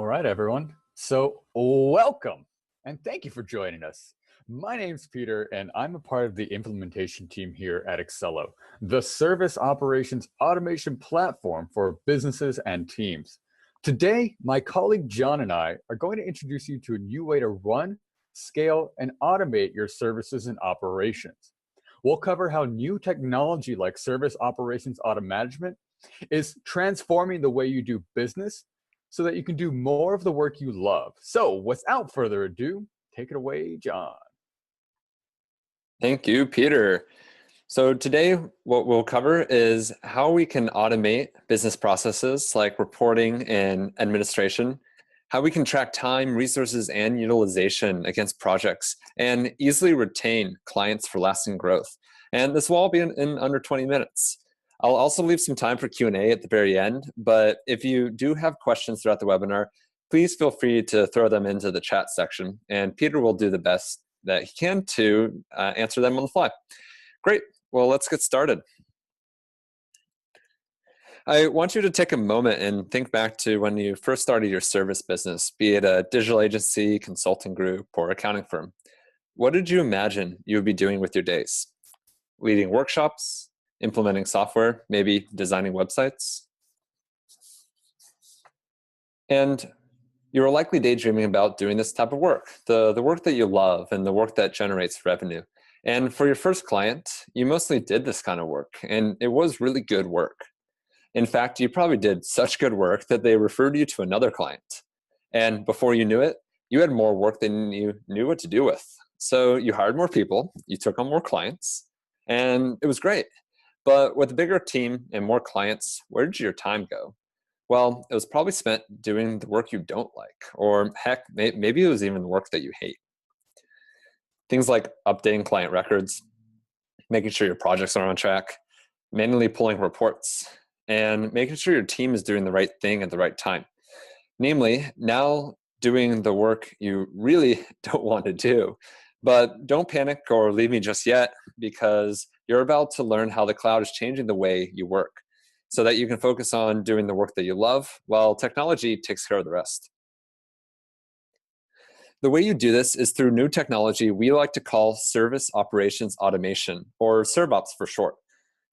All right, everyone. So, welcome and thank you for joining us. My name's Peter, and I'm a part of the implementation team here at Accelo, the service operations automation platform for businesses and teams. Today, my colleague John and I are going to introduce you to a new way to run, scale, and automate your services and operations. We'll cover how new technology like service operations auto management is transforming the way you do business so that you can do more of the work you love. So, without further ado, take it away, John. Thank you, Peter. So today, what we'll cover is how we can automate business processes like reporting and administration, how we can track time, resources, and utilization against projects, and easily retain clients for lasting growth. And this will all be in under 20 minutes. I'll also leave some time for Q&A at the very end, but if you do have questions throughout the webinar, please feel free to throw them into the chat section, and Peter will do the best that he can to answer them on the fly. Great. Well, let's get started. I want you to take a moment and think back to when you first started your service business, be it a digital agency, consulting group, or accounting firm. What did you imagine you would be doing with your days? Leading workshops, implementing software, maybe designing websites? And you were likely daydreaming about doing this type of work, the work that you love and the work that generates revenue. And for your first client, you mostly did this kind of work, and it was really good work. In fact, you probably did such good work that they referred you to another client. And before you knew it, you had more work than you knew what to do with. So you hired more people, you took on more clients, and it was great. But with a bigger team and more clients, where did your time go? Well, it was probably spent doing the work you don't like, or heck, maybe it was even the work that you hate. Things like updating client records, making sure your projects are on track, manually pulling reports, and making sure your team is doing the right thing at the right time. Namely, now doing the work you really don't want to do. But don't panic or leave me just yet, because you're about to learn how the cloud is changing the way you work, so that you can focus on doing the work that you love while technology takes care of the rest. The way you do this is through new technology we like to call service operations automation, or ServOps for short.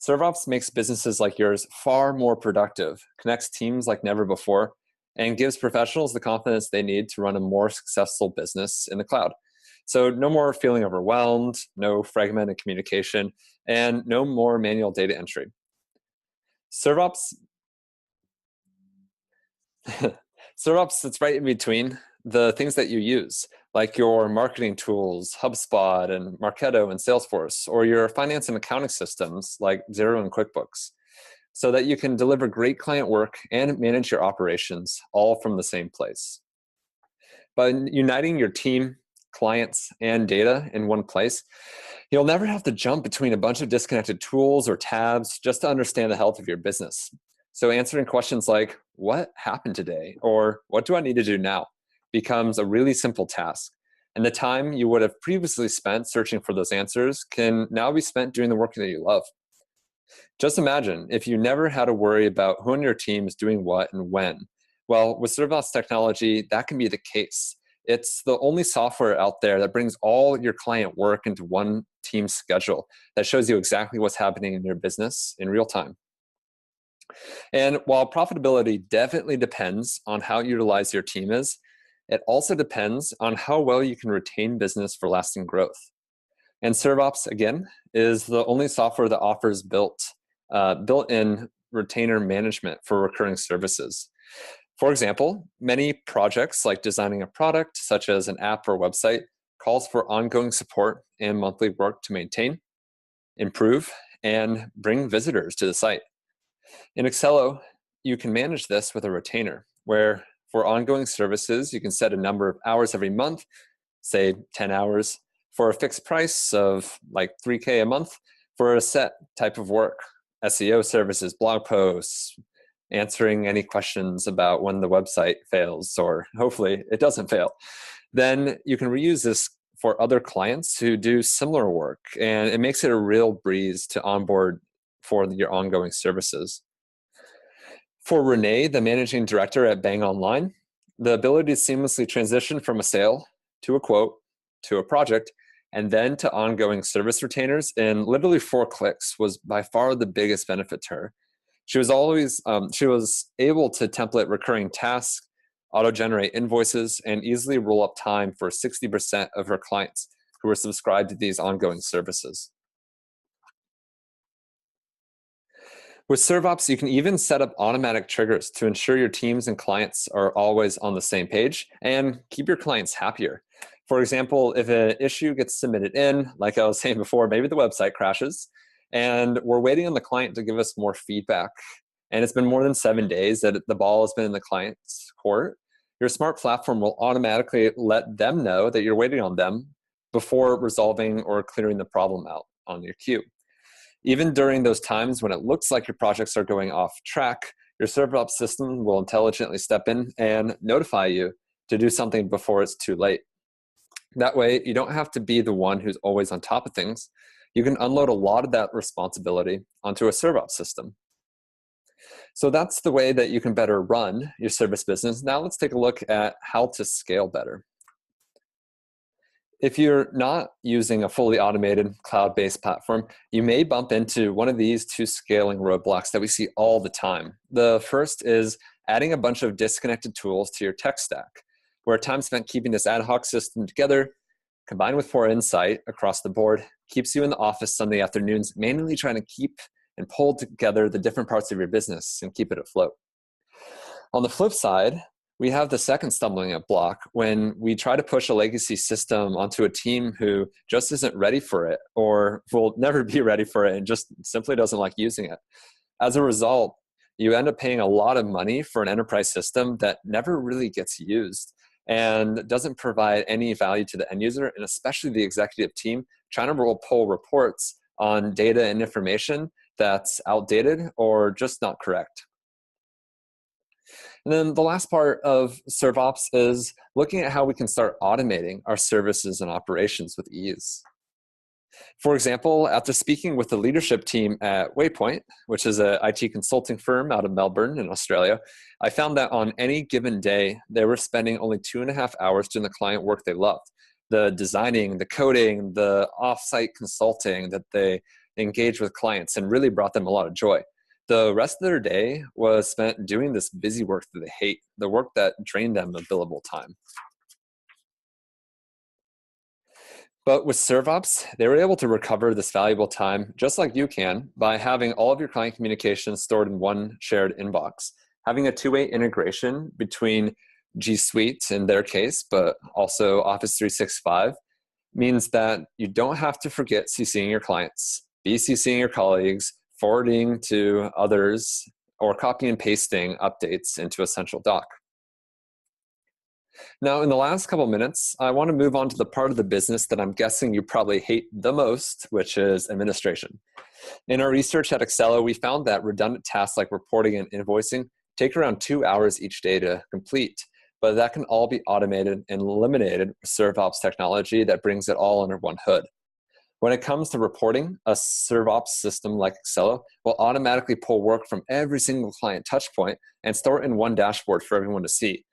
ServOps makes businesses like yours far more productive, connects teams like never before, and gives professionals the confidence they need to run a more successful business in the cloud. So no more feeling overwhelmed, no fragmented communication, and no more manual data entry. ServOps sits right in between the things that you use, like your marketing tools, HubSpot and Marketo and Salesforce, or your finance and accounting systems like Xero and QuickBooks, so that you can deliver great client work and manage your operations all from the same place. By uniting your team, clients, and data in one place, you'll never have to jump between a bunch of disconnected tools or tabs just to understand the health of your business. So answering questions like, what happened today? Or what do I need to do now? Becomes a really simple task. And the time you would have previously spent searching for those answers can now be spent doing the work that you love. Just imagine if you never had to worry about who in your team is doing what and when. Well, with ServOps technology, that can be the case. It's the only software out there that brings all your client work into one team schedule that shows you exactly what's happening in your business in real time. And while profitability definitely depends on how utilized your team is, it also depends on how well you can retain business for lasting growth. And ServOps, again, is the only software that offers built-in retainer management for recurring services. For example, many projects like designing a product, such as an app or website, calls for ongoing support and monthly work to maintain, improve, and bring visitors to the site. In Accelo, you can manage this with a retainer, where for ongoing services, you can set a number of hours every month, say 10 hours, for a fixed price of like $3K a month for a set type of work, SEO services, blog posts, answering any questions about when the website fails, or hopefully it doesn't fail. Then you can reuse this for other clients who do similar work, and it makes it a real breeze to onboard for your ongoing services. For Renee, the managing director at Bang Online, The ability to seamlessly transition from a sale to a quote to a project and then to ongoing service retainers in literally 4 clicks was by far the biggest benefit to her. She was able to template recurring tasks, auto-generate invoices, and easily roll up time for 60% of her clients who were subscribed to these ongoing services. With ServOps, you can even set up automatic triggers to ensure your teams and clients are always on the same page and keep your clients happier. For example, if an issue gets submitted in, like I was saying before, maybe the website crashes, and we're waiting on the client to give us more feedback, and it's been more than 7 days that the ball has been in the client's court, your smart platform will automatically let them know that you're waiting on them before resolving or clearing the problem out on your queue. Even during those times when it looks like your projects are going off track, your ServOps system will intelligently step in and notify you to do something before it's too late. That way, you don't have to be the one who's always on top of things. You can unload a lot of that responsibility onto a ServOps system. So that's the way that you can better run your service business. Now let's take a look at how to scale better. If you're not using a fully automated cloud-based platform, you may bump into one of these 2 scaling roadblocks that we see all the time. The first is adding a bunch of disconnected tools to your tech stack, where time spent keeping this ad hoc system together, combined with poor insight across the board, keeps you in the office Sunday afternoons, manually trying to keep and pull together the different parts of your business and keep it afloat. On the flip side, we have the second stumbling block when we try to push a legacy system onto a team who just isn't ready for it or will never be ready for it and just simply doesn't like using it. As a result, you end up paying a lot of money for an enterprise system that never really gets used and doesn't provide any value to the end user, and especially the executive team trying to pull reports on data and information that's outdated or just not correct. And then the last part of ServOps is looking at how we can start automating our services and operations with ease. For example, after speaking with the leadership team at Waypoint, which is an IT consulting firm out of Melbourne in Australia, I found that on any given day, they were spending only 2.5 hours doing the client work they loved. The designing, the coding, the off-site consulting that they engaged with clients and really brought them a lot of joy. The rest of their day was spent doing this busy work that they hate, the work that drained them of billable time. But with ServOps, they were able to recover this valuable time, just like you can, by having all of your client communications stored in one shared inbox. Having a 2-way integration between G Suite in their case, but also Office 365, means that you don't have to forget CCing your clients, BCCing your colleagues, forwarding to others, or copy and pasting updates into a central doc. Now, in the last couple minutes, I want to move on to the part of the business that I'm guessing you probably hate the most, which is administration. In our research at Accelo, we found that redundant tasks like reporting and invoicing take around 2 hours each day to complete, but that can all be automated and eliminated with ServOps technology that brings it all under one hood. When it comes to reporting, a ServOps system like Accelo will automatically pull work from every single client touchpoint and store it in one dashboard for everyone to see,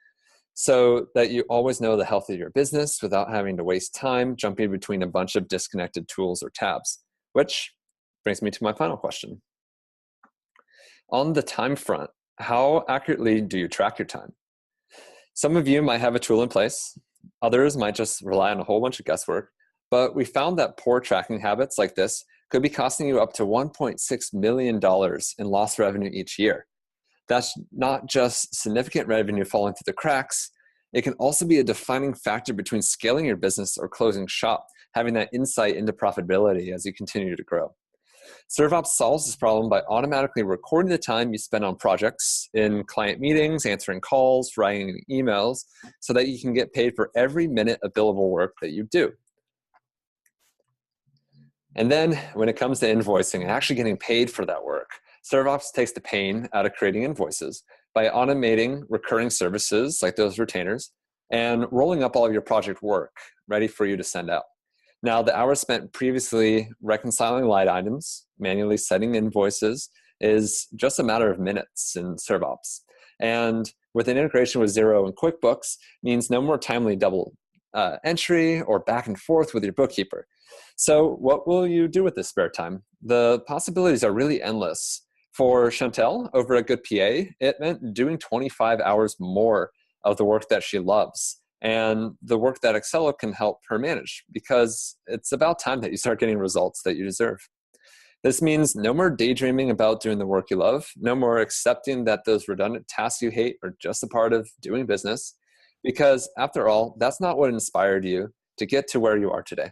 so that you always know the health of your business without having to waste time jumping between a bunch of disconnected tools or tabs. Which brings me to my final question. On the time front, how accurately do you track your time? Some of you might have a tool in place. Others might just rely on a whole bunch of guesswork. But we found that poor tracking habits like this could be costing you up to $1.6 million in lost revenue each year. That's not just significant revenue falling through the cracks. It can also be a defining factor between scaling your business or closing shop, having that insight into profitability as you continue to grow. ServOps solves this problem by automatically recording the time you spend on projects, in client meetings, answering calls, writing emails, so that you can get paid for every minute of billable work that you do. And then when it comes to invoicing and actually getting paid for that work, ServOps takes the pain out of creating invoices by automating recurring services like those retainers and rolling up all of your project work ready for you to send out. Now, the hours spent previously reconciling line items, manually setting invoices, is just a matter of minutes in ServOps. And with an integration with Xero and QuickBooks means no more timely double entry or back and forth with your bookkeeper. So what will you do with this spare time? The possibilities are really endless. For Chantel, over a good PA, it meant doing 25 hours more of the work that she loves and the work that Accelo can help her manage, because it's about time that you start getting results that you deserve. This means no more daydreaming about doing the work you love, no more accepting that those redundant tasks you hate are just a part of doing business, because after all, that's not what inspired you to get to where you are today.